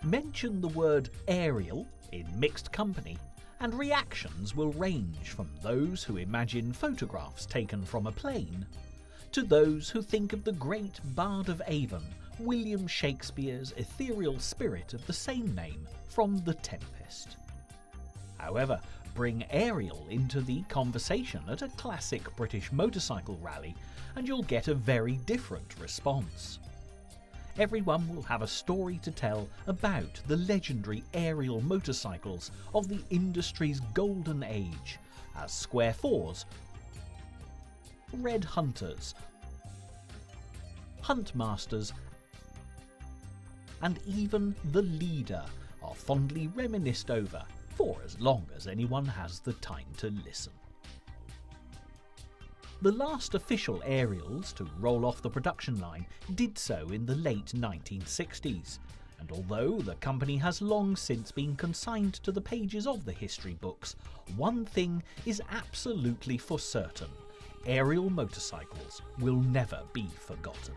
Mention the word Ariel in mixed company, and reactions will range from those who imagine photographs taken from a plane, to those who think of the great Bard of Avon, William Shakespeare's ethereal spirit of the same name from The Tempest. However, bring Ariel into the conversation at a classic British motorcycle rally and you'll get a very different response. Everyone will have a story to tell about the legendary Ariel motorcycles of the industry's golden age, as Square 4s, Red Hunters, Huntmasters, and even the Leader are fondly reminisced over for as long as anyone has the time to listen. The last official Ariels to roll off the production line did so in the late 1960s, and although the company has long since been consigned to the pages of the history books, one thing is absolutely for certain: Ariel motorcycles will never be forgotten.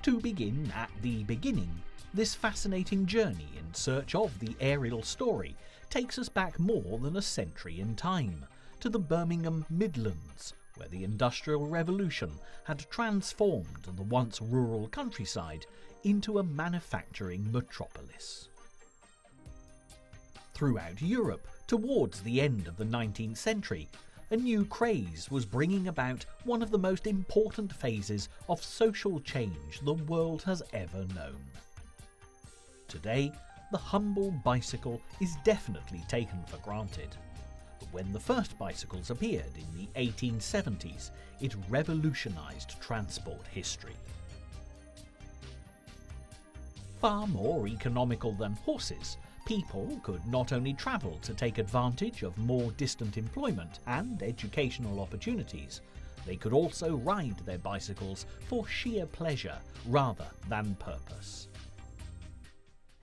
To begin at the beginning, this fascinating journey in search of the Ariel story takes us back more than a century in time, to the Birmingham Midlands, where the Industrial Revolution had transformed the once rural countryside into a manufacturing metropolis. Throughout Europe, towards the end of the 19th century, a new craze was bringing about one of the most important phases of social change the world has ever known. Today, the humble bicycle is definitely taken for granted, but when the first bicycles appeared in the 1870s, it revolutionised transport history. Far more economical than horses, people could not only travel to take advantage of more distant employment and educational opportunities, they could also ride their bicycles for sheer pleasure rather than purpose.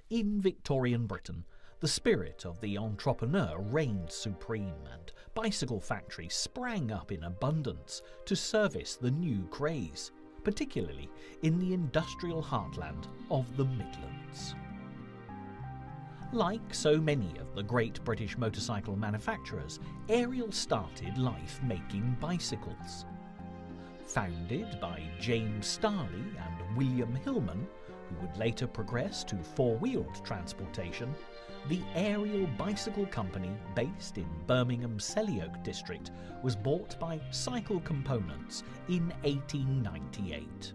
In Victorian Britain, the spirit of the entrepreneur reigned supreme, and bicycle factories sprang up in abundance to service the new craze, particularly in the industrial heartland of the Midlands. Like so many of the great British motorcycle manufacturers, Ariel started life making bicycles. Founded by James Starley and William Hillman, who would later progress to four-wheeled transportation, the Ariel Bicycle Company, based in Birmingham's Sellyoak district, was bought by Cycle Components in 1898.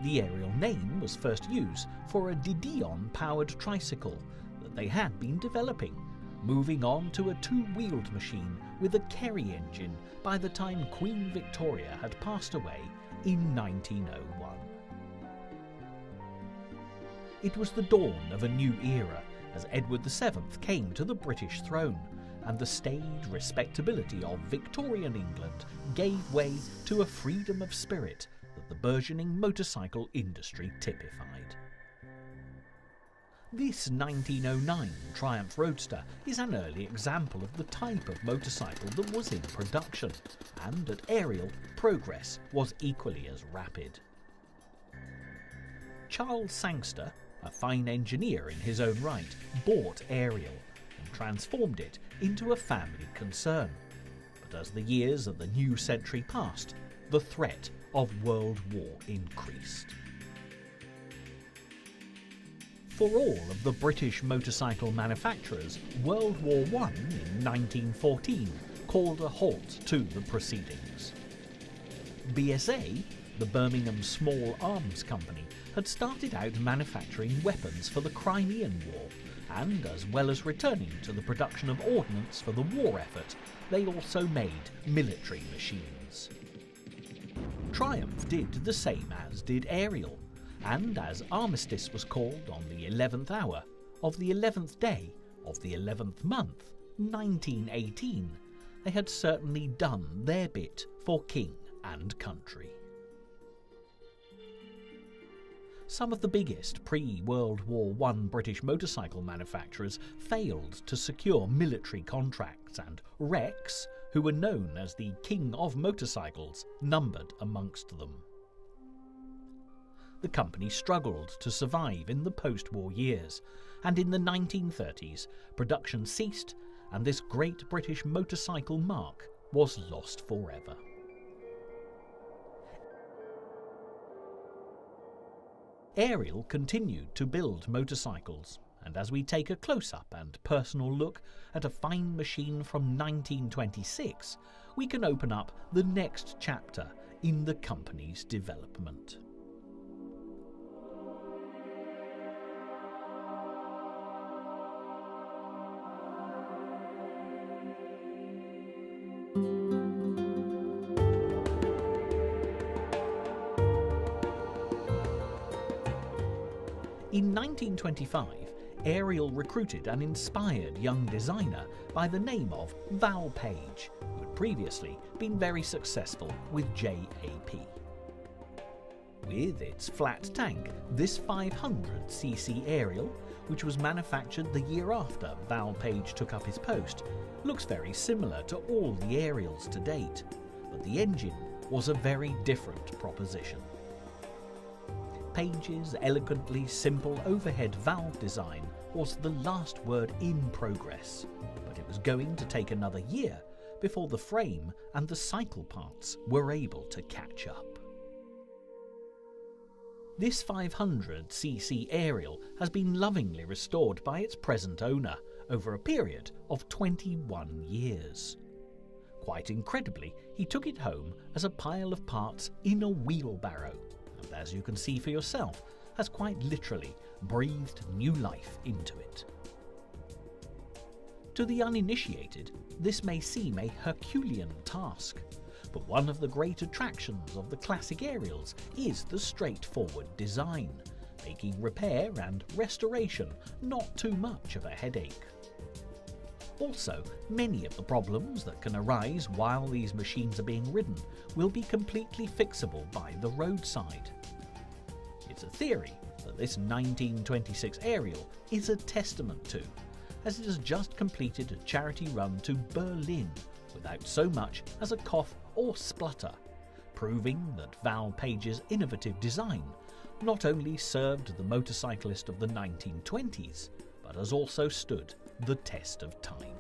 The Ariel name was first used for a Didion-powered tricycle that they had been developing, moving on to a two-wheeled machine with a Kerry engine by the time Queen Victoria had passed away in 1901. It was the dawn of a new era as Edward VII came to the British throne, and the staid respectability of Victorian England gave way to a freedom of spirit that the burgeoning motorcycle industry typified. This 1909 Triumph Roadster is an early example of the type of motorcycle that was in production, and at Ariel, progress was equally as rapid. Charles Sangster, a fine engineer in his own right, bought Ariel and transformed it into a family concern. But as the years of the new century passed, the threat of World War increased. For all of the British motorcycle manufacturers, World War I in 1914 called a halt to the proceedings. BSA, the Birmingham Small Arms Company, had started out manufacturing weapons for the Crimean War, and as well as returning to the production of ordnance for the war effort, they also made military machines. Triumph did the same as did Ariel, and as armistice was called on the 11th hour, of the 11th day of the 11th month, 1918, they had certainly done their bit for king and country. Some of the biggest pre-World War I British motorcycle manufacturers failed to secure military contracts, and Rex, who were known as the King of Motorcycles, numbered amongst them. The company struggled to survive in the post-war years, and in the 1930s production ceased and this great British motorcycle mark was lost forever. Ariel continued to build motorcycles, and as we take a close-up and personal look at a fine machine from 1926, we can open up the next chapter in the company's development. In 1925, Ariel recruited an inspired young designer by the name of Val Page, who had previously been very successful with JAP. With its flat tank, this 500cc Ariel, which was manufactured the year after Val Page took up his post, looks very similar to all the Ariels to date, but the engine was a very different proposition. Page's elegantly simple overhead valve design was the last word in progress, but it was going to take another year before the frame and the cycle parts were able to catch up. This 500cc Ariel has been lovingly restored by its present owner over a period of 21 years. Quite incredibly, he took it home as a pile of parts in a wheelbarrow, and as you can see for yourself, has quite literally breathed new life into it. To the uninitiated, this may seem a Herculean task, but one of the great attractions of the classic Ariels is the straightforward design, making repair and restoration not too much of a headache. Also, many of the problems that can arise while these machines are being ridden will be completely fixable by the roadside. It's a theory that this 1926 Ariel is a testament to, as it has just completed a charity run to Berlin without so much as a cough or splutter, proving that Val Page's innovative design not only served the motorcyclist of the 1920s, but has also stood the test of time.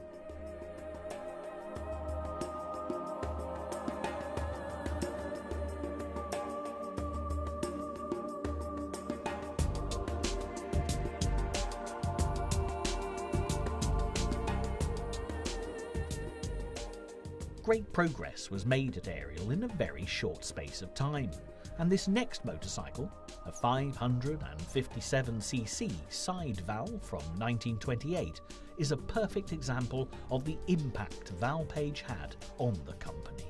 Great progress was made at Ariel in a very short space of time, and this next motorcycle, a 557cc side valve from 1928, is a perfect example of the impact Val Page had on the company.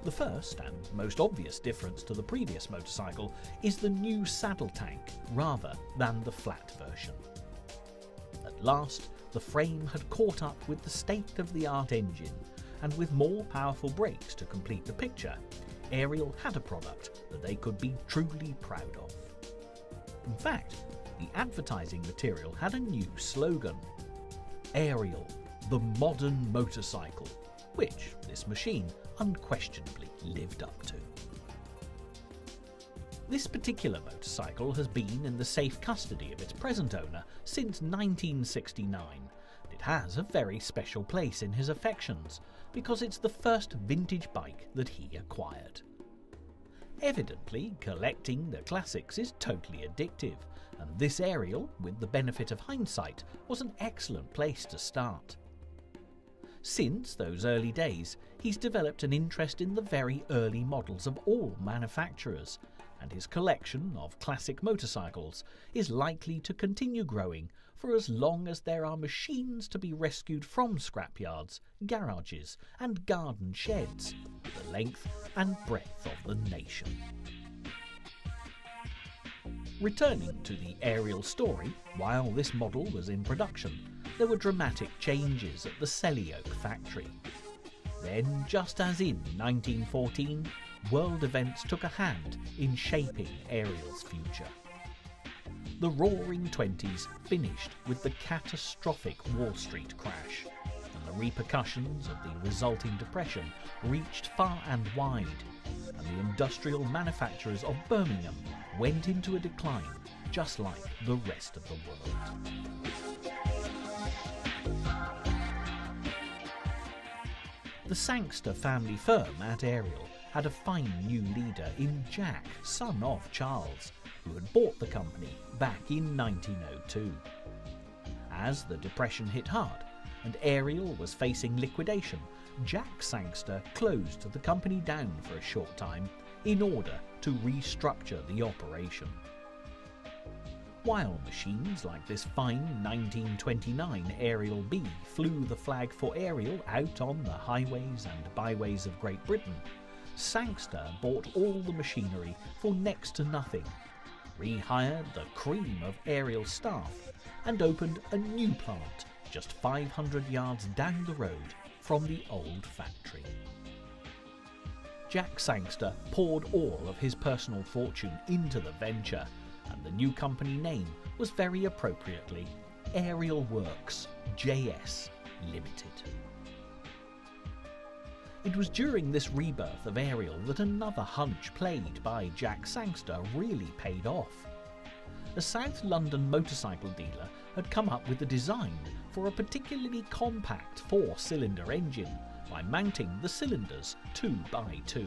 The first and most obvious difference to the previous motorcycle is the new saddle tank rather than the flat version. At last, the frame had caught up with the state-of-the-art engine, and with more powerful brakes to complete the picture, Ariel had a product that they could be truly proud of. In fact, the advertising material had a new slogan: Ariel, the modern motorcycle, which this machine unquestionably lived up to. This particular motorcycle has been in the safe custody of its present owner since 1969. It has a very special place in his affections because it's the first vintage bike that he acquired. Evidently, collecting the classics is totally addictive, and this Ariel, with the benefit of hindsight, was an excellent place to start. Since those early days, he's developed an interest in the very early models of all manufacturers, and his collection of classic motorcycles is likely to continue growing for as long as there are machines to be rescued from scrapyards, garages and garden sheds, the length and breadth of the nation. Returning to the Ariel story, while this model was in production, there were dramatic changes at the Selly-Oak factory. Then, just as in 1914, world events took a hand in shaping Ariel's future. The Roaring Twenties finished with the catastrophic Wall Street crash, and the repercussions of the resulting depression reached far and wide, and the industrial manufacturers of Birmingham went into a decline just like the rest of the world. The Sangster family firm at Ariel had a fine new leader in Jack, son of Charles, who had bought the company back in 1902. As the Depression hit hard and Ariel was facing liquidation, Jack Sangster closed the company down for a short time in order to restructure the operation. While machines like this fine 1929 Ariel B flew the flag for Ariel out on the highways and byways of Great Britain, Sangster bought all the machinery for next to nothing, rehired the cream of Ariel staff, and opened a new plant just 500 yards down the road from the old factory. Jack Sangster poured all of his personal fortune into the venture, and the new company name was very appropriately Ariel Works JS Limited. It was during this rebirth of Ariel that another hunch played by Jack Sangster really paid off. A South London motorcycle dealer had come up with a design for a particularly compact 4-cylinder engine by mounting the cylinders 2 by 2.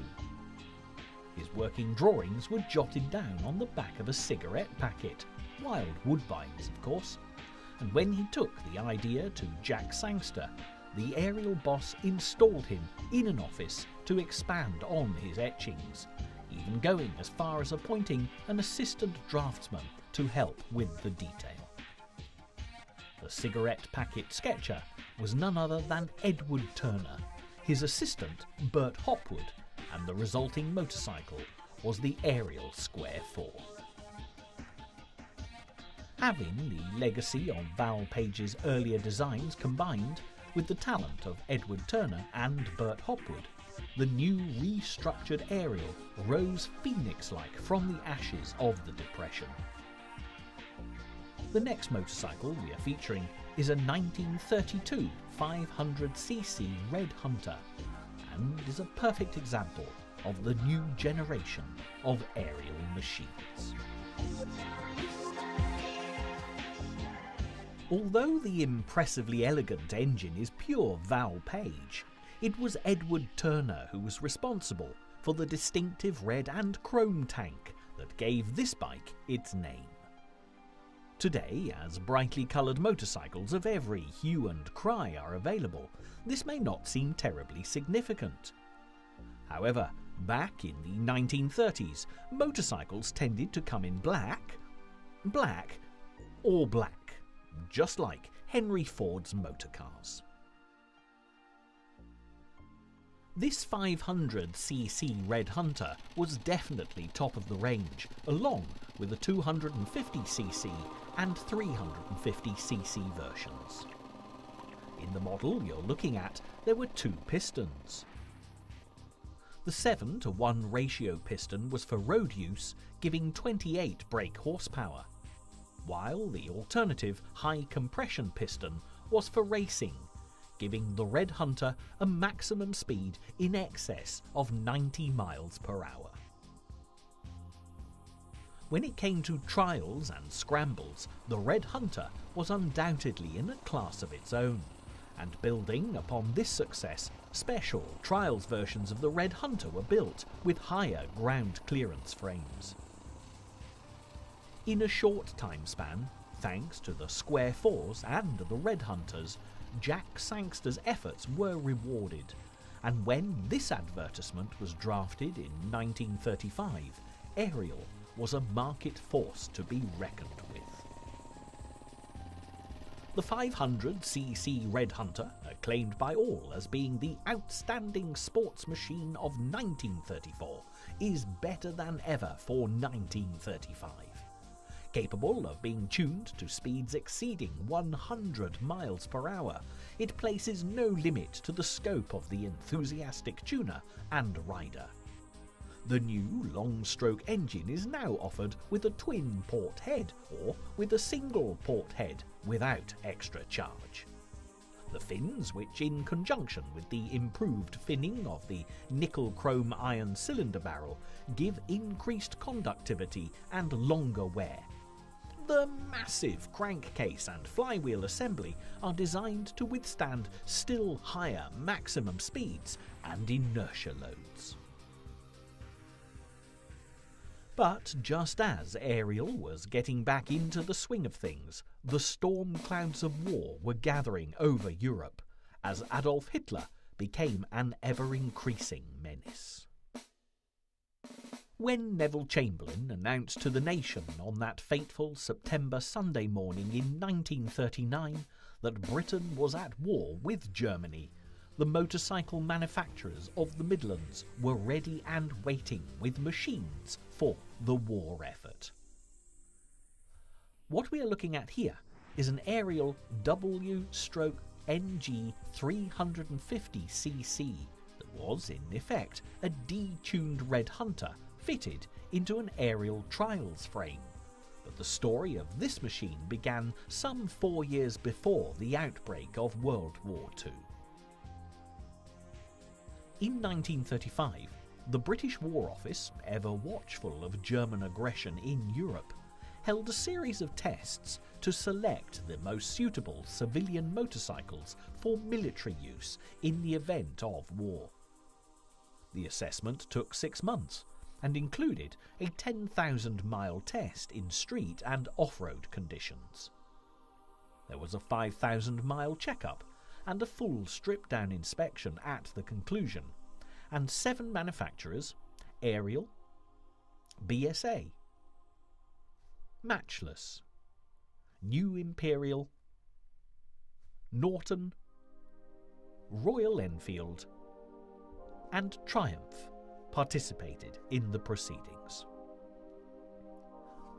His working drawings were jotted down on the back of a cigarette packet, wild woodbines of course, and when he took the idea to Jack Sangster, the Ariel boss installed him in an office to expand on his etchings, even going as far as appointing an assistant draftsman to help with the detail. The cigarette packet sketcher was none other than Edward Turner, his assistant Bert Hopwood, and the resulting motorcycle was the Ariel Square 4. Having the legacy of Val Page's earlier designs combined with the talent of Edward Turner and Bert Hopwood, the new restructured Ariel rose phoenix-like from the ashes of the Depression. The next motorcycle we are featuring is a 1932 500cc Red Hunter, and is a perfect example of the new generation of Ariel machines. Although the impressively elegant engine is pure Val Page, it was Edward Turner who was responsible for the distinctive red and chrome tank that gave this bike its name. Today, as brightly coloured motorcycles of every hue and cry are available, this may not seem terribly significant. However, back in the 1930s, motorcycles tended to come in black, or black, just like Henry Ford's motorcars. This 500cc Red Hunter was definitely top of the range, along with the 250cc and 350cc versions. In the model you're looking at, there were 2 pistons. The 7:1 ratio piston was for road use, giving 28 brake horsepower, while the alternative high compression piston was for racing, giving the Red Hunter a maximum speed in excess of 90 miles per hour. When it came to trials and scrambles, the Red Hunter was undoubtedly in a class of its own, and building upon this success, special trials versions of the Red Hunter were built with higher ground clearance frames. In a short time span, thanks to the Square 4s and the Red Hunters, Jack Sangster's efforts were rewarded, and when this advertisement was drafted in 1935, Ariel was a market force to be reckoned with. The 500cc Red Hunter, acclaimed by all as being the outstanding sports machine of 1934, is better than ever for 1935. Capable of being tuned to speeds exceeding 100 miles per hour, it places no limit to the scope of the enthusiastic tuner and rider. The new long-stroke engine is now offered with a twin-port head or with a single-port head without extra charge. The fins, which in conjunction with the improved finning of the nickel-chrome iron cylinder barrel, give increased conductivity and longer wear. The massive crankcase and flywheel assembly are designed to withstand still higher maximum speeds and inertia loads. But just as Ariel was getting back into the swing of things, the storm clouds of war were gathering over Europe as Adolf Hitler became an ever-increasing menace. When Neville Chamberlain announced to the nation on that fateful September Sunday morning in 1939 that Britain was at war with Germany, the motorcycle manufacturers of the Midlands were ready and waiting with machines for the war effort. What we are looking at here is an Ariel W/NG 350cc that was, in effect, a detuned Red Hunter fitted into an Ariel Trials frame. But the story of this machine began some 4 years before the outbreak of World War II. In 1935, the British War Office, ever watchful of German aggression in Europe, held a series of tests to select the most suitable civilian motorcycles for military use in the event of war. The assessment took 6 months and included a 10,000-mile test in street and off-road conditions. There was a 5,000-mile checkup and a full strip-down inspection at the conclusion, and 7 manufacturers, Ariel, BSA, Matchless, New Imperial, Norton, Royal Enfield, and Triumph participated in the proceedings.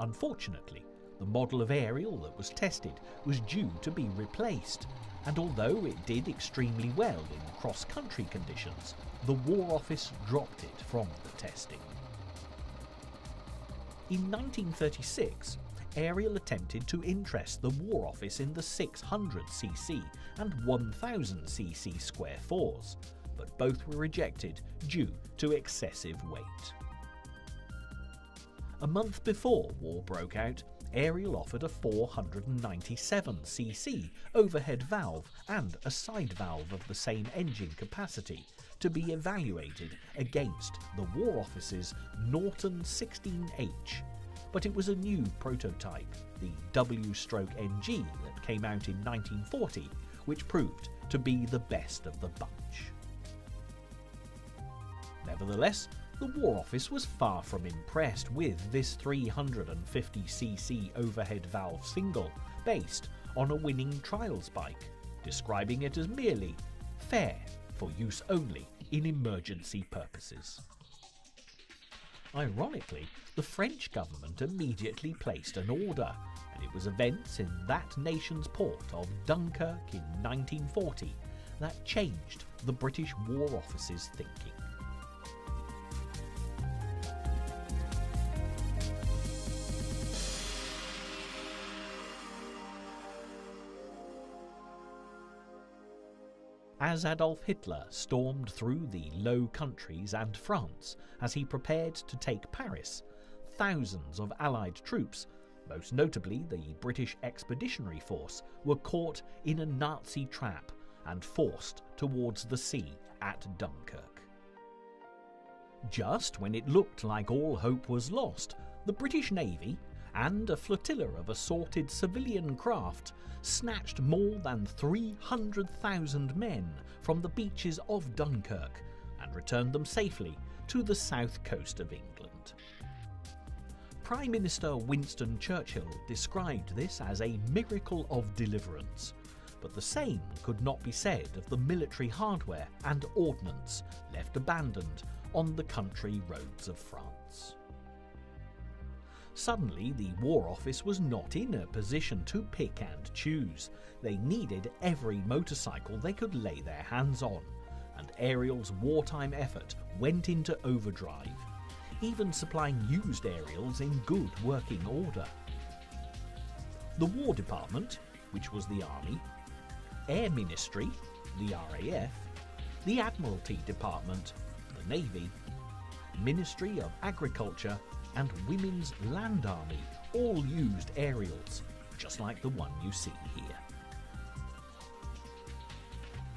Unfortunately, the model of Ariel that was tested was due to be replaced, and although it did extremely well in cross-country conditions, the War Office dropped it from the testing. In 1936, Ariel attempted to interest the War Office in the 600cc and 1000cc square fours, but both were rejected due to excessive weight. A month before war broke out, Ariel offered a 497cc overhead valve and a side valve of the same engine capacity to be evaluated against the War Office's Norton 16H, but it was a new prototype, the W/NG, that came out in 1940, which proved to be the best of the bunch. Nevertheless, the War Office was far from impressed with this 350cc overhead valve single based on a winning trials bike, describing it as merely fair for use only in emergency purposes. Ironically, the French government immediately placed an order, and it was events in that nation's port of Dunkirk in 1940 that changed the British War Office's thinking. As Adolf Hitler stormed through the Low Countries and France as he prepared to take Paris, thousands of Allied troops, most notably the British Expeditionary Force, were caught in a Nazi trap and forced towards the sea at Dunkirk. Just when it looked like all hope was lost, the British Navy and a flotilla of assorted civilian craft snatched more than 300,000 men from the beaches of Dunkirk and returned them safely to the south coast of England. Prime Minister Winston Churchill described this as a miracle of deliverance, but the same could not be said of the military hardware and ordnance left abandoned on the country roads of France. Suddenly, the War Office was not in a position to pick and choose. They needed every motorcycle they could lay their hands on, and Ariel's wartime effort went into overdrive, even supplying used Ariels in good working order. The War Department, which was the Army, Air Ministry, the RAF, the Admiralty Department, the Navy, Ministry of Agriculture, and Women's Land Army all used Ariels, just like the one you see here.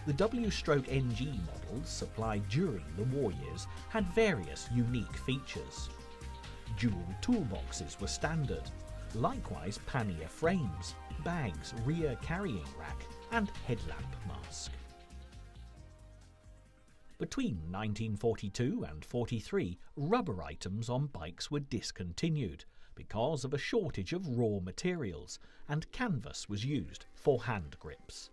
The W/NG models supplied during the war years had various unique features. Dual toolboxes were standard, likewise pannier frames, bags, rear carrying rack, and headlamp mask. Between 1942 and 43, rubber items on bikes were discontinued because of a shortage of raw materials, and canvas was used for hand grips.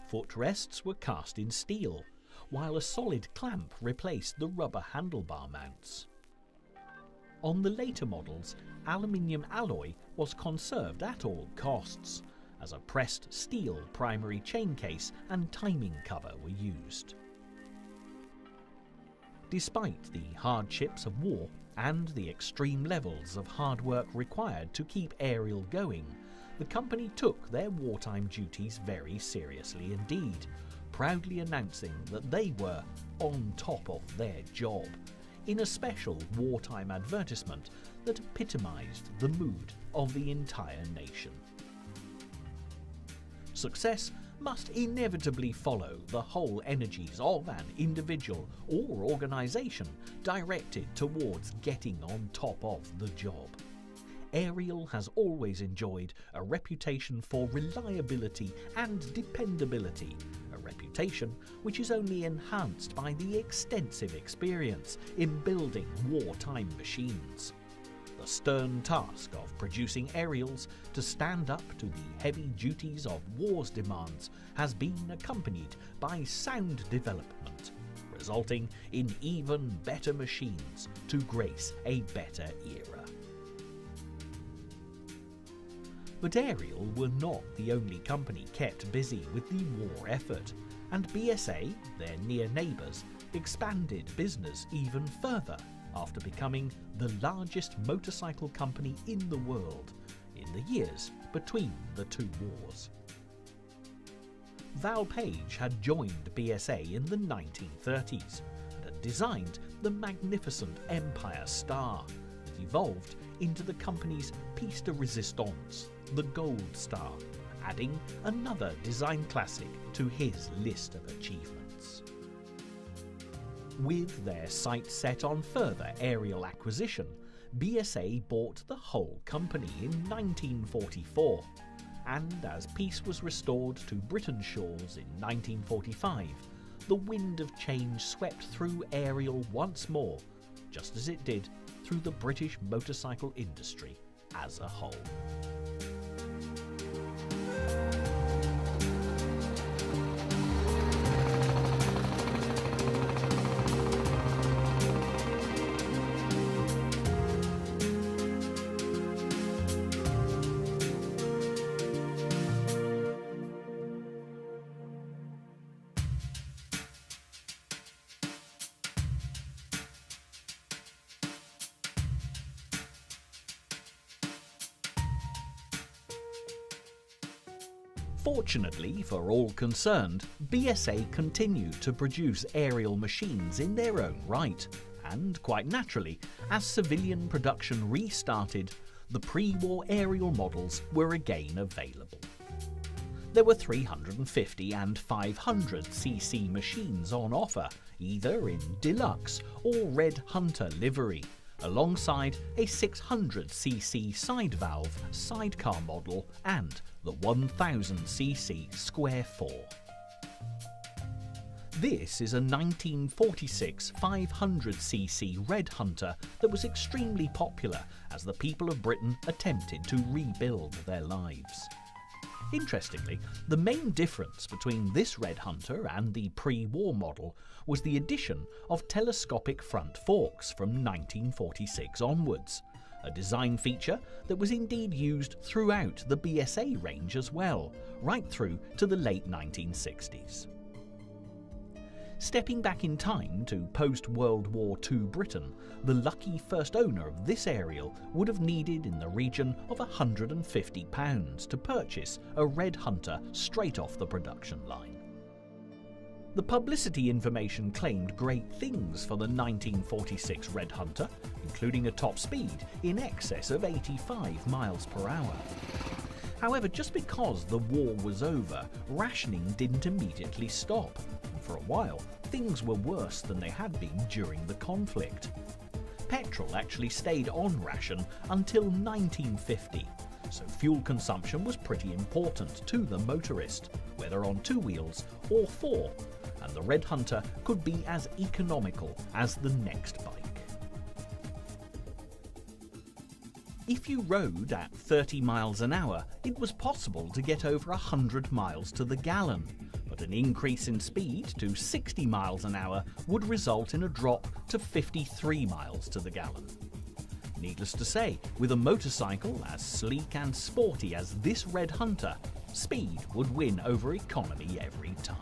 Footrests were cast in steel, while a solid clamp replaced the rubber handlebar mounts. On the later models, aluminium alloy was conserved at all costs, as a pressed steel primary chain case and timing cover were used. Despite the hardships of war and the extreme levels of hard work required to keep Ariel going, the company took their wartime duties very seriously indeed, proudly announcing that they were on top of their job, in a special wartime advertisement that epitomised the mood of the entire nation. Success must inevitably follow the whole energies of an individual or organisation directed towards getting on top of the job. Ariel has always enjoyed a reputation for reliability and dependability, a reputation which is only enhanced by the extensive experience in building wartime machines. The stern task of producing Ariels to stand up to the heavy duties of war's demands has been accompanied by sound development, resulting in even better machines to grace a better era. But Ariel were not the only company kept busy with the war effort, and BSA, their near neighbours, expanded business even further after becoming the largest motorcycle company in the world in the years between the two wars. Val Page had joined BSA in the 1930s and had designed the magnificent Empire Star that evolved into the company's piece de resistance, the Gold Star, adding another design classic to his list of achievements. With their sights set on further Ariel acquisition, BSA bought the whole company in 1944, and as peace was restored to Britain's shores in 1945, the wind of change swept through Ariel once more, just as it did through the British motorcycle industry as a whole. Fortunately for all concerned, BSA continued to produce Ariel machines in their own right, and quite naturally, as civilian production restarted, the pre-war Ariel models were again available. There were 350 and 500cc machines on offer, either in deluxe or Red Hunter livery, alongside a 600cc side valve sidecar model and the 1000cc Square 4. This is a 1946 500cc Red Hunter that was extremely popular as the people of Britain attempted to rebuild their lives. Interestingly, the main difference between this Red Hunter and the pre-war model was the addition of telescopic front forks from 1946 onwards, a design feature that was indeed used throughout the BSA range as well, right through to the late 1960s. Stepping back in time to post-World War II Britain, the lucky first owner of this Ariel would have needed in the region of £150 to purchase a Red Hunter straight off the production line. The publicity information claimed great things for the 1946 Red Hunter, including a top speed in excess of 85 miles per hour. However, just because the war was over, rationing didn't immediately stop, and for a while, things were worse than they had been during the conflict. Petrol actually stayed on ration until 1950, so fuel consumption was pretty important to the motorist, whether on two wheels or four, and the Red Hunter could be as economical as the next bike. If you rode at 30 miles an hour, it was possible to get over 100 miles to the gallon, but an increase in speed to 60 miles an hour would result in a drop to 53 miles to the gallon. Needless to say, with a motorcycle as sleek and sporty as this Red Hunter, speed would win over economy every time.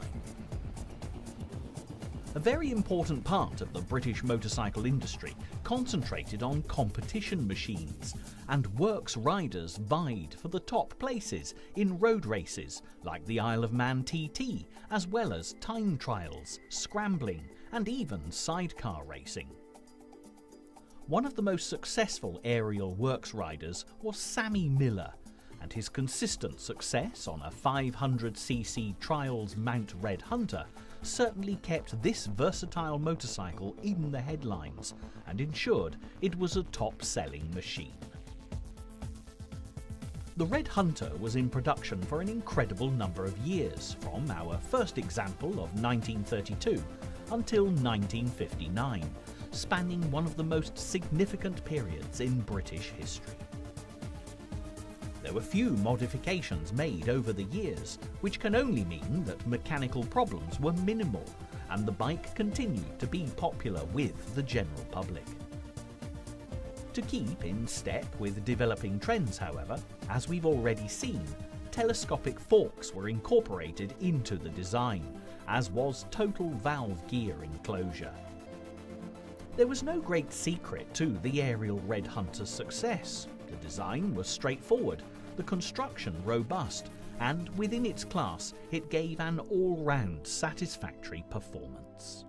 A very important part of the British motorcycle industry concentrated on competition machines, and works riders vied for the top places in road races like the Isle of Man TT, as well as time trials, scrambling, and even sidecar racing. One of the most successful aerial works riders was Sammy Miller, and his consistent success on a 500cc Trials Mount Red Hunter certainly kept this versatile motorcycle in the headlines and ensured it was a top-selling machine. The Red Hunter was in production for an incredible number of years, from our first example of 1932 until 1959, spanning one of the most significant periods in British history. There were few modifications made over the years, which can only mean that mechanical problems were minimal and the bike continued to be popular with the general public. To keep in step with developing trends, however, as we've already seen, telescopic forks were incorporated into the design, as was total valve gear enclosure. There was no great secret to the Ariel Red Hunter's success. The design was straightforward, the construction robust, and within its class it gave an all-round satisfactory performance.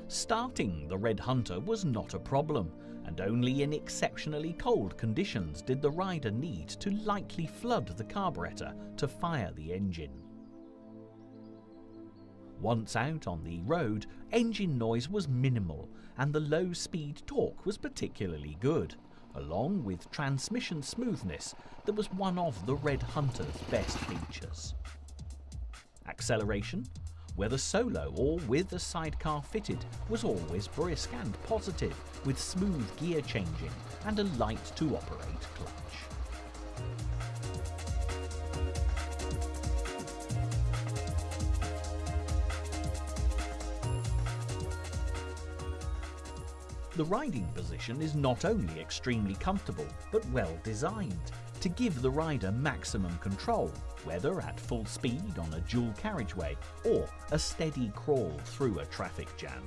Starting the Red Hunter was not a problem, and only in exceptionally cold conditions did the rider need to lightly flood the carburetor to fire the engine. Once out on the road, engine noise was minimal and the low-speed torque was particularly good, along with transmission smoothness that was one of the Red Hunter's best features. Acceleration, whether solo or with a sidecar fitted, was always brisk and positive, with smooth gear changing and a light-to-operate clutch. The riding position is not only extremely comfortable, but well designed, to give the rider maximum control, whether at full speed on a dual carriageway or a steady crawl through a traffic jam.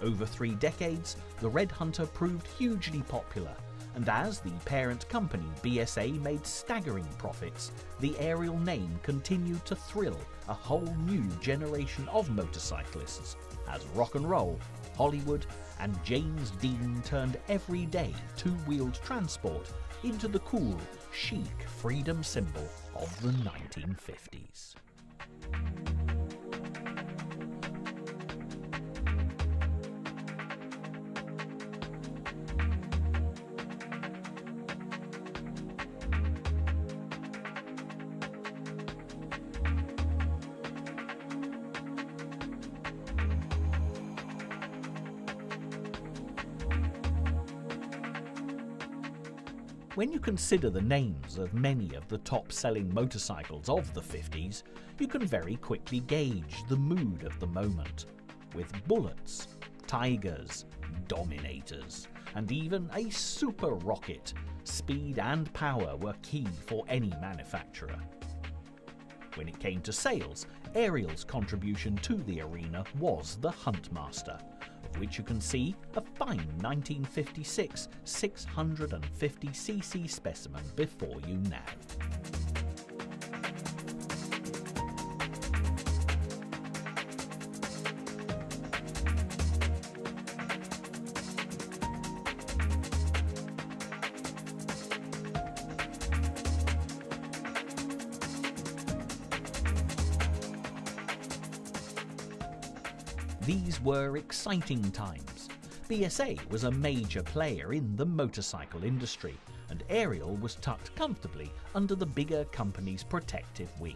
Over 3 decades, the Red Hunter proved hugely popular, and as the parent company BSA made staggering profits, the Ariel name continued to thrill a whole new generation of motorcyclists as rock and roll, Hollywood, and James Dean turned everyday two-wheeled transport into the cool, chic freedom symbol of the 1950s. When you consider the names of many of the top-selling motorcycles of the 50s, you can very quickly gauge the mood of the moment, with bullets, tigers, dominators, and even a super rocket. Speed and power were key for any manufacturer. When it came to sales, Ariel's contribution to the arena was the Huntmaster, of which you can see a fine 1956 650cc specimen before you now. These were exciting times. BSA was a major player in the motorcycle industry, and Ariel was tucked comfortably under the bigger company's protective wing.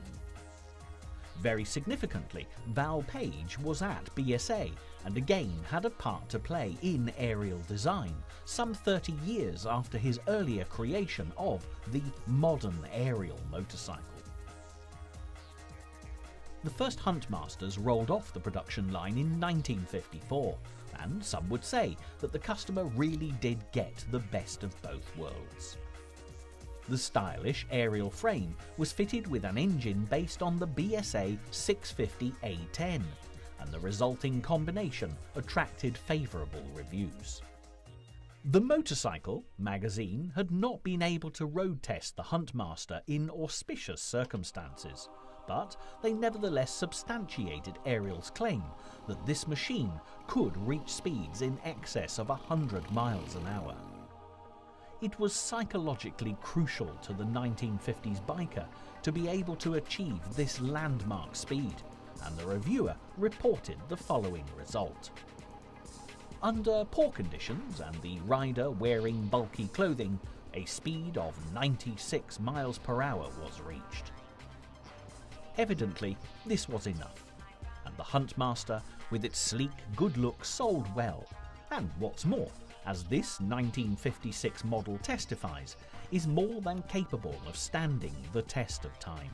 Very significantly, Val Page was at BSA and again had a part to play in Ariel design, some 30 years after his earlier creation of the modern Ariel motorcycle. The first Huntmasters rolled off the production line in 1954, and some would say that the customer really did get the best of both worlds. The stylish Ariel frame was fitted with an engine based on the BSA 650A10, and the resulting combination attracted favourable reviews. The Motorcycle magazine had not been able to road test the Huntmaster in auspicious circumstances, but they nevertheless substantiated Ariel's claim that this machine could reach speeds in excess of 100 miles an hour. It was psychologically crucial to the 1950s biker to be able to achieve this landmark speed, and the reviewer reported the following result. Under poor conditions and the rider wearing bulky clothing, a speed of 96 miles per hour was reached. Evidently, this was enough, and the Huntmaster, with its sleek good look, sold well, and what's more, as this 1956 model testifies, is more than capable of standing the test of time.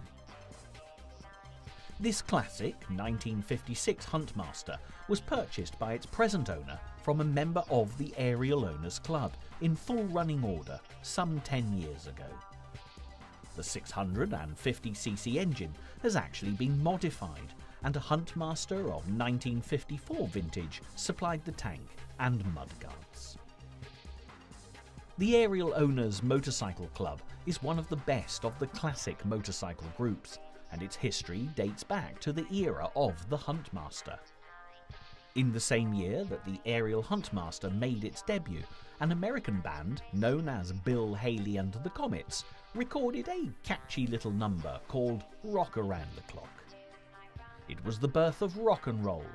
This classic 1956 Huntmaster was purchased by its present owner from a member of the Ariel Owners Club in full running order some 10 years ago. The 650cc engine has actually been modified, and a Huntmaster of 1954 vintage supplied the tank and mudguards. The Ariel Owners Motorcycle Club is one of the best of the classic motorcycle groups, and its history dates back to the era of the Huntmaster. In the same year that the Ariel Huntmaster made its debut, an American band known as Bill Haley and the Comets recorded a catchy little number called Rock Around the Clock. It was the birth of rock and roll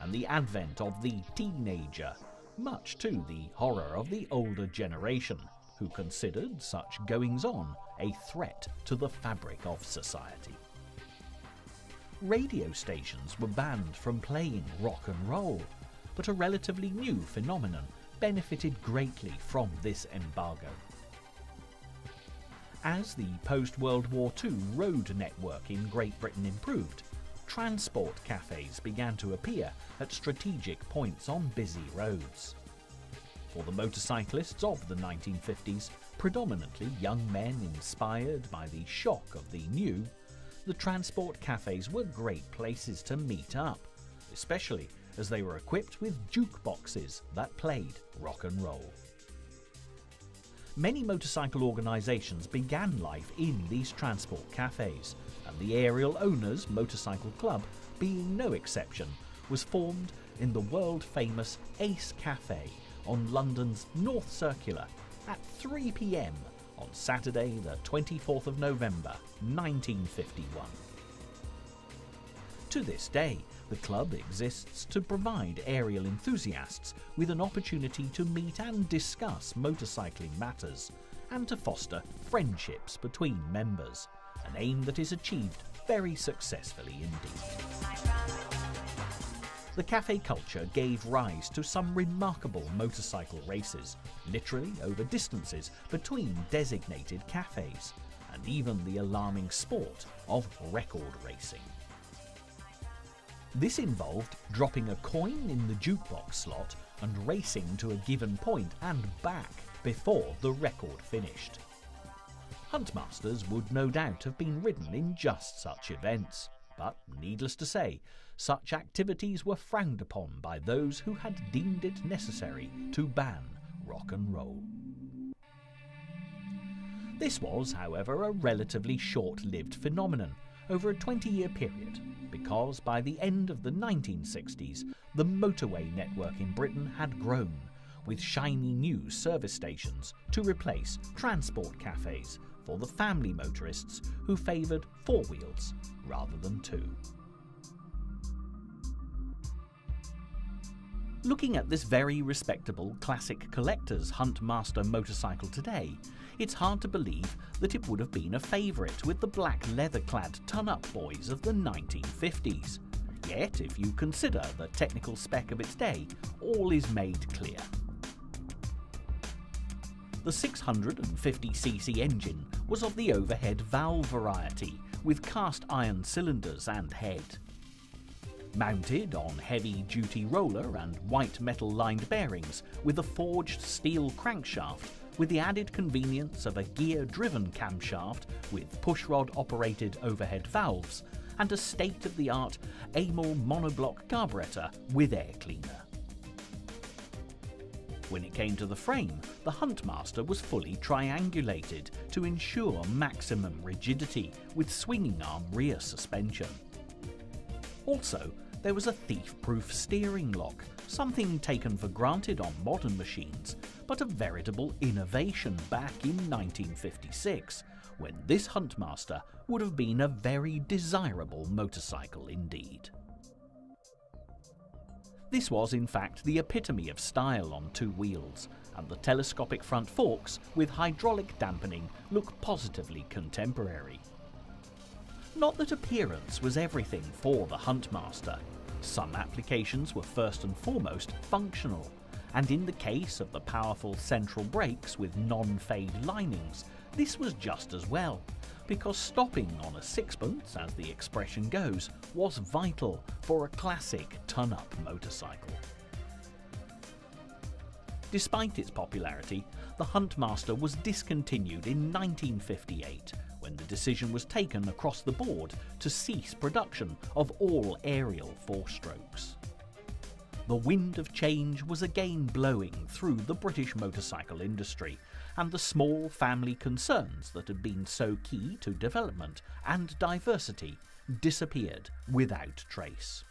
and the advent of the teenager, much to the horror of the older generation, who considered such goings-on a threat to the fabric of society. Radio stations were banned from playing rock and roll, but a relatively new phenomenon benefited greatly from this embargo. As the post-World War II road network in Great Britain improved, transport cafes began to appear at strategic points on busy roads. For the motorcyclists of the 1950s, predominantly young men inspired by the shock of the new, the transport cafes were great places to meet up, especially as they were equipped with jukeboxes that played rock and roll. Many motorcycle organisations began life in these transport cafes, and the Ariel Owners Motorcycle Club, being no exception, was formed in the world-famous Ace Cafe on London's North Circular at 3 p.m. on Saturday the 24th of November 1951. To this day, the club exists to provide Ariel enthusiasts with an opportunity to meet and discuss motorcycling matters, and to foster friendships between members, an aim that is achieved very successfully indeed. The cafe culture gave rise to some remarkable motorcycle races, literally over distances between designated cafes, and even the alarming sport of record racing. This involved dropping a coin in the jukebox slot and racing to a given point and back before the record finished. Huntmasters would no doubt have been ridden in just such events, but needless to say, such activities were frowned upon by those who had deemed it necessary to ban rock and roll. This was, however, a relatively short-lived phenomenon over a 20-year period, because by the end of the 1960s, the motorway network in Britain had grown, with shiny new service stations to replace transport cafes for the family motorists who favoured four wheels rather than two. Looking at this very respectable classic collector's Huntmaster motorcycle today, it's hard to believe that it would have been a favourite with the black leather-clad ton-up boys of the 1950s. Yet, if you consider the technical spec of its day, all is made clear. The 650cc engine was of the overhead valve variety, with cast iron cylinders and head. Mounted on heavy-duty roller and white metal-lined bearings with a forged steel crankshaft with the added convenience of a gear-driven camshaft with pushrod-operated overhead valves and a state-of-the-art Amel monoblock carburetor with air cleaner. When it came to the frame, the Huntmaster was fully triangulated to ensure maximum rigidity with swinging arm rear suspension. Also, there was a thief-proof steering lock, something taken for granted on modern machines, but a veritable innovation back in 1956, when this Huntmaster would have been a very desirable motorcycle indeed. This was in fact the epitome of style on two wheels, and the telescopic front forks with hydraulic dampening look positively contemporary. Not that appearance was everything for the Huntmaster. Some applications were first and foremost functional, and in the case of the powerful central brakes with non-fade linings, this was just as well, because stopping on a sixpence, as the expression goes, was vital for a classic ton-up motorcycle. Despite its popularity, the Huntmaster was discontinued in 1958, when the decision was taken across the board to cease production of all Ariel four-strokes. The wind of change was again blowing through the British motorcycle industry, and the small family concerns that had been so key to development and diversity disappeared without trace.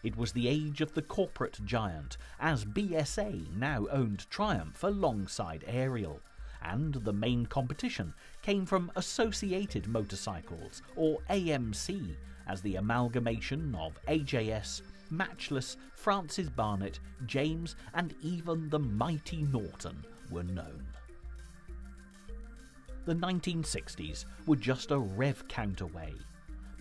It was the age of the corporate giant, as BSA now owned Triumph alongside Ariel, and the main competition came from Associated Motorcycles, or AMC, as the amalgamation of AJS, Matchless, Francis Barnett, James and even the mighty Norton were known. The 1960s were just a rev count away,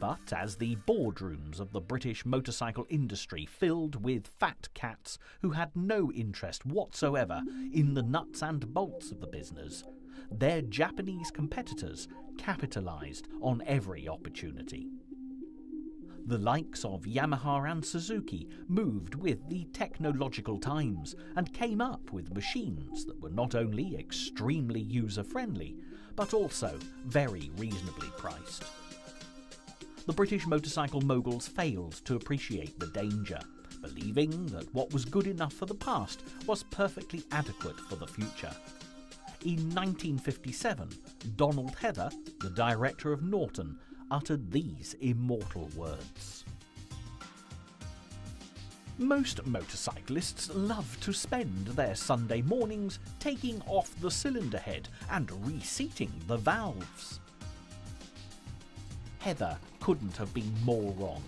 but as the boardrooms of the British motorcycle industry filled with fat cats who had no interest whatsoever in the nuts and bolts of the business, their Japanese competitors capitalised on every opportunity. The likes of Yamaha and Suzuki moved with the technological times and came up with machines that were not only extremely user-friendly, but also very reasonably priced. The British motorcycle moguls failed to appreciate the danger, believing that what was good enough for the past was perfectly adequate for the future. In 1957, Donald Heather, the director of Norton, uttered these immortal words. "Most motorcyclists love to spend their Sunday mornings taking off the cylinder head and reseating the valves." Heather couldn't have been more wrong,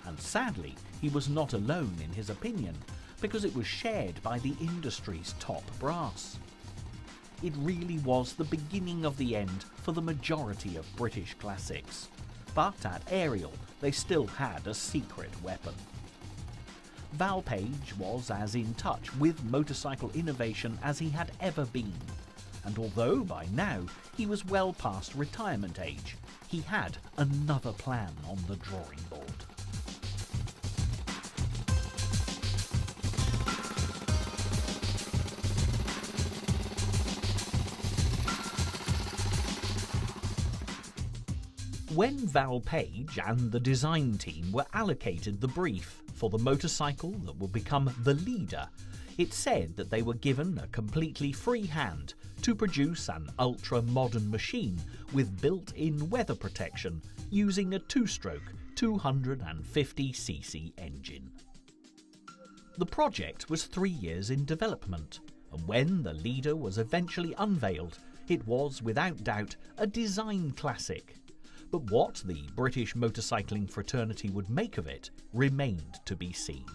and sadly he was not alone in his opinion, because it was shared by the industry's top brass. It really was the beginning of the end for the majority of British classics, but at Ariel they still had a secret weapon. Val Page was as in touch with motorcycle innovation as he had ever been, and although by now he was well past retirement age, he had another plan on the drawing board. When Val Page and the design team were allocated the brief for the motorcycle that would become the Leader, it said that they were given a completely free hand to produce an ultra-modern machine with built-in weather protection using a two-stroke 250cc engine. The project was 3 years in development, and when the Leader was eventually unveiled, it was without doubt a design classic. But what the British motorcycling fraternity would make of it remained to be seen.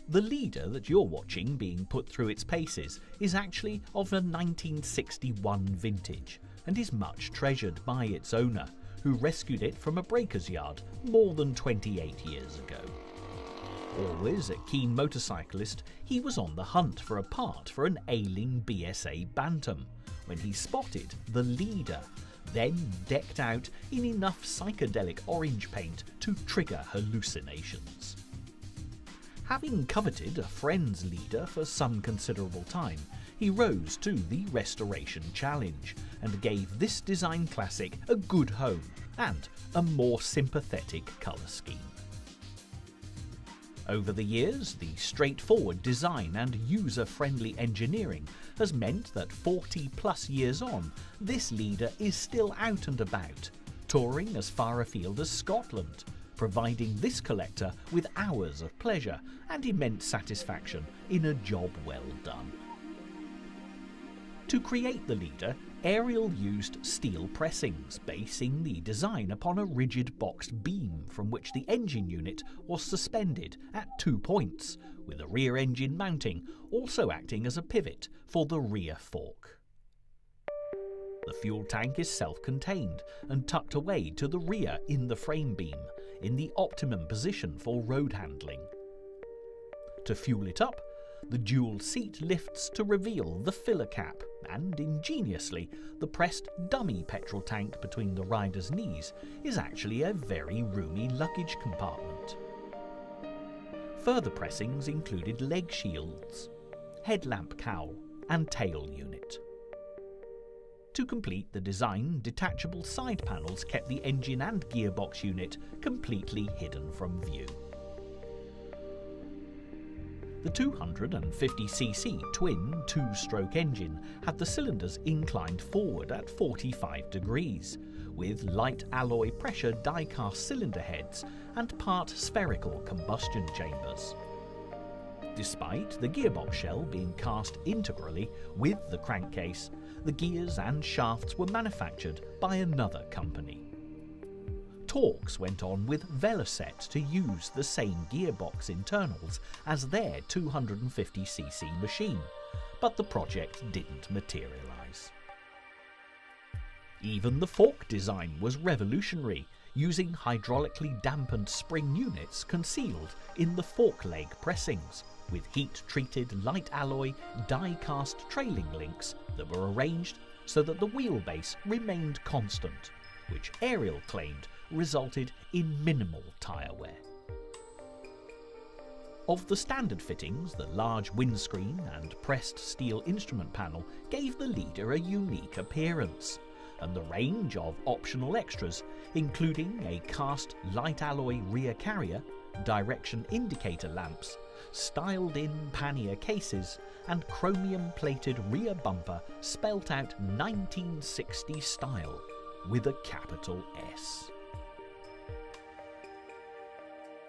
The Leader that you're watching being put through its paces is actually of a 1961 vintage and is much treasured by its owner, who rescued it from a breaker's yard more than 28 years ago. Always a keen motorcyclist, he was on the hunt for a part for an ailing BSA Bantam when he spotted the Leader, then decked out in enough psychedelic orange paint to trigger hallucinations. Having coveted a friend's Leader for some considerable time, he rose to the restoration challenge and gave this design classic a good home and a more sympathetic colour scheme. Over the years, the straightforward design and user-friendly engineering has meant that 40+ years on, this Leader is still out and about, touring as far afield as Scotland, providing this collector with hours of pleasure and immense satisfaction in a job well done. To create the Leader, Ariel used steel pressings, basing the design upon a rigid boxed beam from which the engine unit was suspended at 2 points, with a rear engine mounting also acting as a pivot for the rear fork. The fuel tank is self-contained and tucked away to the rear in the frame beam, in the optimum position for road handling. To fuel it up, the dual seat lifts to reveal the filler cap, and ingeniously, the pressed dummy petrol tank between the rider's knees is actually a very roomy luggage compartment. Further pressings included leg shields, headlamp cowl and tail unit. To complete the design, detachable side panels kept the engine and gearbox unit completely hidden from view. The 250cc twin two-stroke engine had the cylinders inclined forward at 45 degrees, with light alloy pressure die-cast cylinder heads and part spherical combustion chambers. Despite the gearbox shell being cast integrally with the crankcase, the gears and shafts were manufactured by another company. Talks went on with Velocet to use the same gearbox internals as their 250cc machine, but the project didn't materialise. Even the fork design was revolutionary, using hydraulically dampened spring units concealed in the fork leg pressings, with heat-treated light alloy die-cast trailing links that were arranged so that the wheelbase remained constant, which Ariel claimed resulted in minimal tyre wear. Of the standard fittings, the large windscreen and pressed steel instrument panel gave the Leader a unique appearance, and the range of optional extras, including a cast light alloy rear carrier, direction indicator lamps, styled in pannier cases and chromium plated rear bumper spelt out 1960 style with a capital S.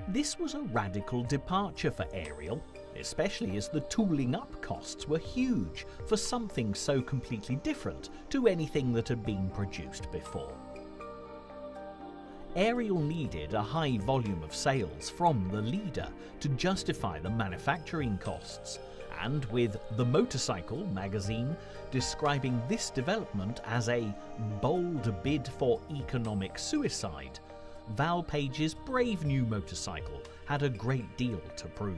This was a radical departure for Ariel, especially as the tooling up costs were huge for something so completely different to anything that had been produced before. Ariel needed a high volume of sales from the Leader to justify the manufacturing costs, and with The Motorcycle magazine describing this development as a bold bid for economic suicide, Val Page's brave new motorcycle had a great deal to prove.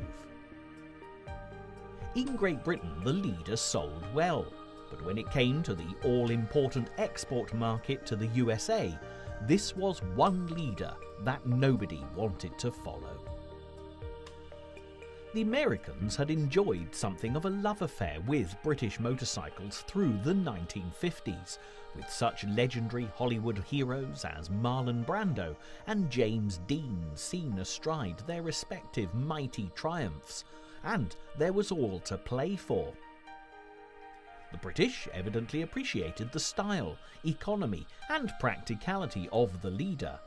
In Great Britain, the Leader sold well, but when it came to the all-important export market to the USA, this was one Leader that nobody wanted to follow. The Americans had enjoyed something of a love affair with British motorcycles through the 1950s, with such legendary Hollywood heroes as Marlon Brando and James Dean seen astride their respective mighty triumphs, and there was all to play for. The British evidently appreciated the style, economy and practicality of the Leader,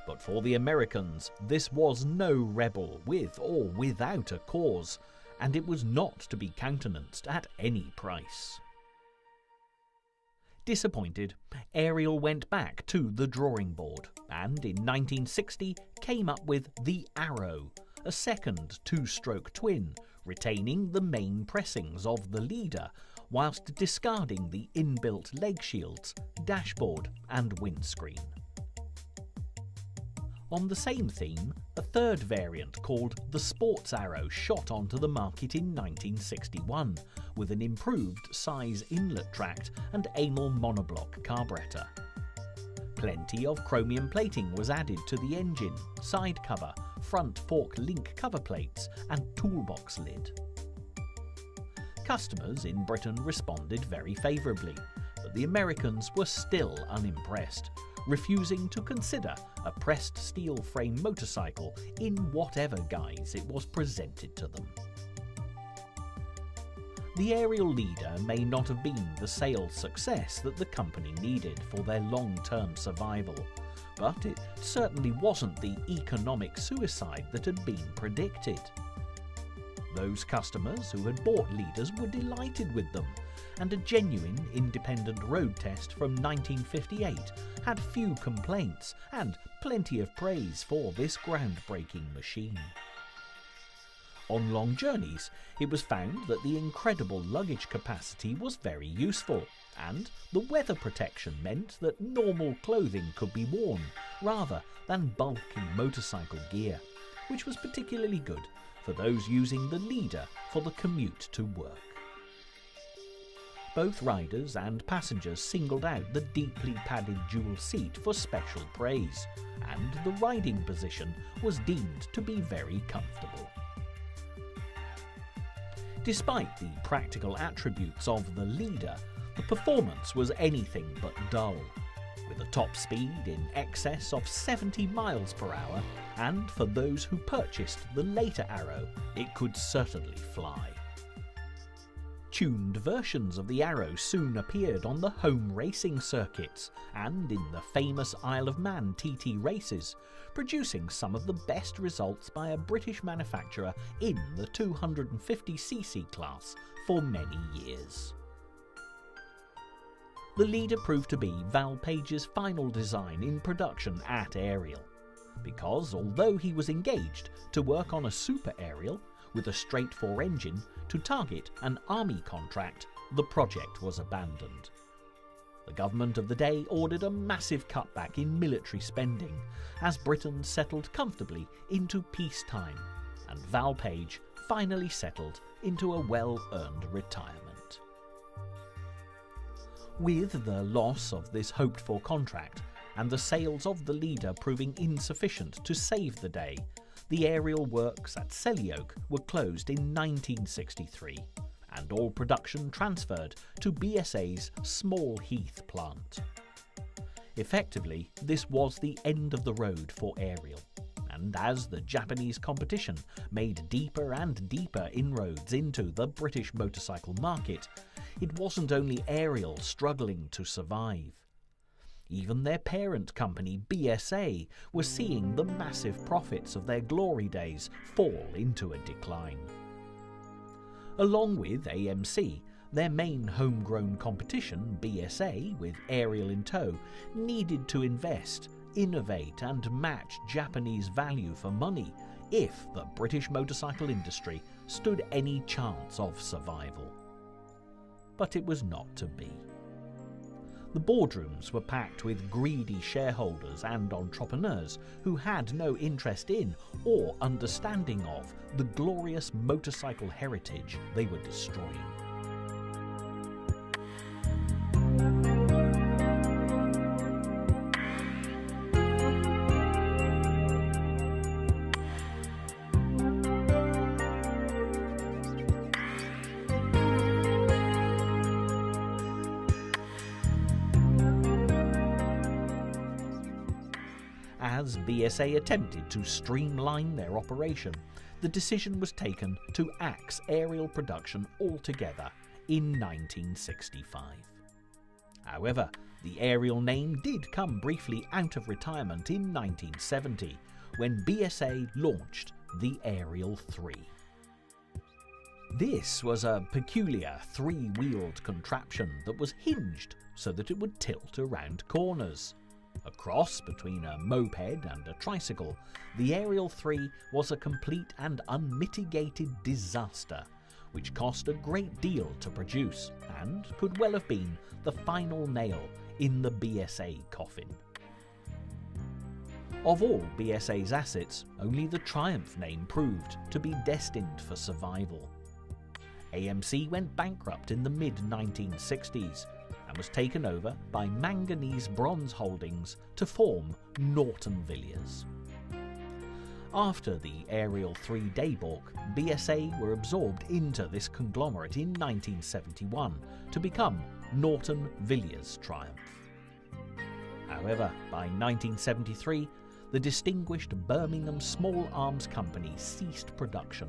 but for the Americans this was no rebel with or without a cause, and it was not to be countenanced at any price. Disappointed, Ariel went back to the drawing board and in 1960 came up with the Arrow, a second two-stroke twin, retaining the main pressings of the Leader whilst discarding the inbuilt leg shields, dashboard and windscreen. On the same theme, a third variant called the Sports Arrow shot onto the market in 1961 with an improved size inlet tract and Amel monoblock carburettor. Plenty of chromium plating was added to the engine, side cover, front fork link cover plates and toolbox lid. Customers in Britain responded very favourably, but the Americans were still unimpressed, refusing to consider a pressed steel frame motorcycle in whatever guise it was presented to them. The Ariel Leader may not have been the sales success that the company needed for their long-term survival, but it certainly wasn't the economic suicide that had been predicted. Those customers who had bought Leaders were delighted with them, and a genuine independent road test from 1958 had few complaints and plenty of praise for this groundbreaking machine. On long journeys, it was found that the incredible luggage capacity was very useful, and the weather protection meant that normal clothing could be worn rather than bulky motorcycle gear, which was particularly good for those using the Leader for the commute to work. Both riders and passengers singled out the deeply padded dual seat for special praise, and the riding position was deemed to be very comfortable. Despite the practical attributes of the Leader, the performance was anything but dull, with a top speed in excess of 70 miles per hour, and for those who purchased the later Arrow, it could certainly fly. Tuned versions of the Arrow soon appeared on the home racing circuits and in the famous Isle of Man TT races, producing some of the best results by a British manufacturer in the 250cc class for many years. The Leader proved to be Val Page's final design in production at Ariel, because although he was engaged to work on a Super Ariel with a straight 4 engine to target an army contract, the project was abandoned. The government of the day ordered a massive cutback in military spending as Britain settled comfortably into peacetime, and Val Page finally settled into a well-earned retirement. With the loss of this hoped-for contract and the sales of the Leader proving insufficient to save the day, the Ariel works at Selly Oak were closed in 1963, and all production transferred to BSA's Small Heath plant. Effectively, this was the end of the road for Ariel, and as the Japanese competition made deeper and deeper inroads into the British motorcycle market, it wasn't only Ariel struggling to survive. Even their parent company, BSA, was seeing the massive profits of their glory days fall into a decline. Along with AMC, their main homegrown competition, BSA, with Ariel in tow, needed to invest, innovate and match Japanese value for money if the British motorcycle industry stood any chance of survival. But it was not to be. The boardrooms were packed with greedy shareholders and entrepreneurs who had no interest in or understanding of the glorious motorcycle heritage they were destroying. as BSA attempted to streamline their operation, the decision was taken to axe aerial production altogether in 1965. However, the Ariel name did come briefly out of retirement in 1970 when BSA launched the Ariel 3. This was a peculiar three-wheeled contraption that was hinged so that it would tilt around corners. A cross between a moped and a tricycle, the Ariel 3 was a complete and unmitigated disaster, which cost a great deal to produce and could well have been the final nail in the BSA coffin. Of all BSA's assets, only the Triumph name proved to be destined for survival. AMC went bankrupt in the mid-1960s and was taken over by Manganese Bronze Holdings to form Norton Villiers. After the Ariel 3 debauch, BSA were absorbed into this conglomerate in 1971 to become Norton Villiers Triumph. However, by 1973, the distinguished Birmingham Small Arms Company ceased production,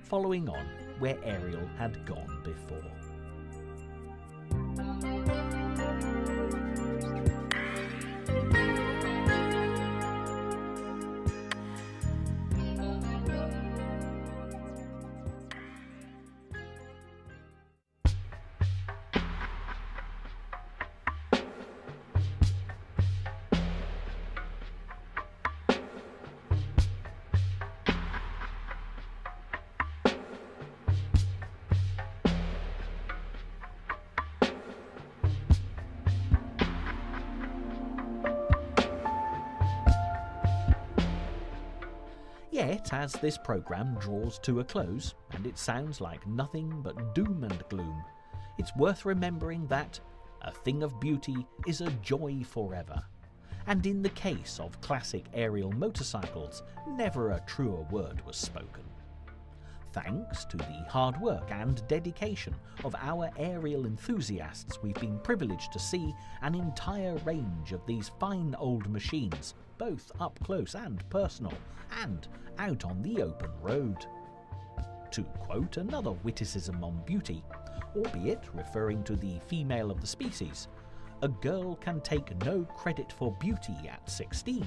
following on where Ariel had gone before. Yet, as this programme draws to a close, and it sounds like nothing but doom and gloom, it's worth remembering that a thing of beauty is a joy forever. And in the case of classic Ariel motorcycles, never a truer word was spoken. Thanks to the hard work and dedication of our Ariel enthusiasts, we've been privileged to see an entire range of these fine old machines, both up close and personal, and out on the open road. To quote another witticism on beauty, albeit referring to the female of the species, a girl can take no credit for beauty at 16,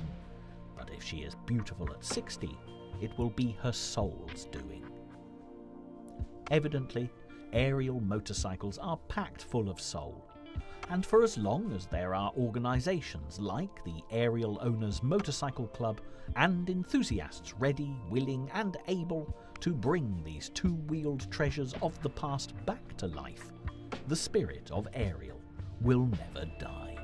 but if she is beautiful at 60, it will be her soul's doing. Evidently, Ariel motorcycles are packed full of soul, and for as long as there are organisations like the Ariel Owners Motorcycle Club and enthusiasts ready, willing and able to bring these two-wheeled treasures of the past back to life, the spirit of Ariel will never die.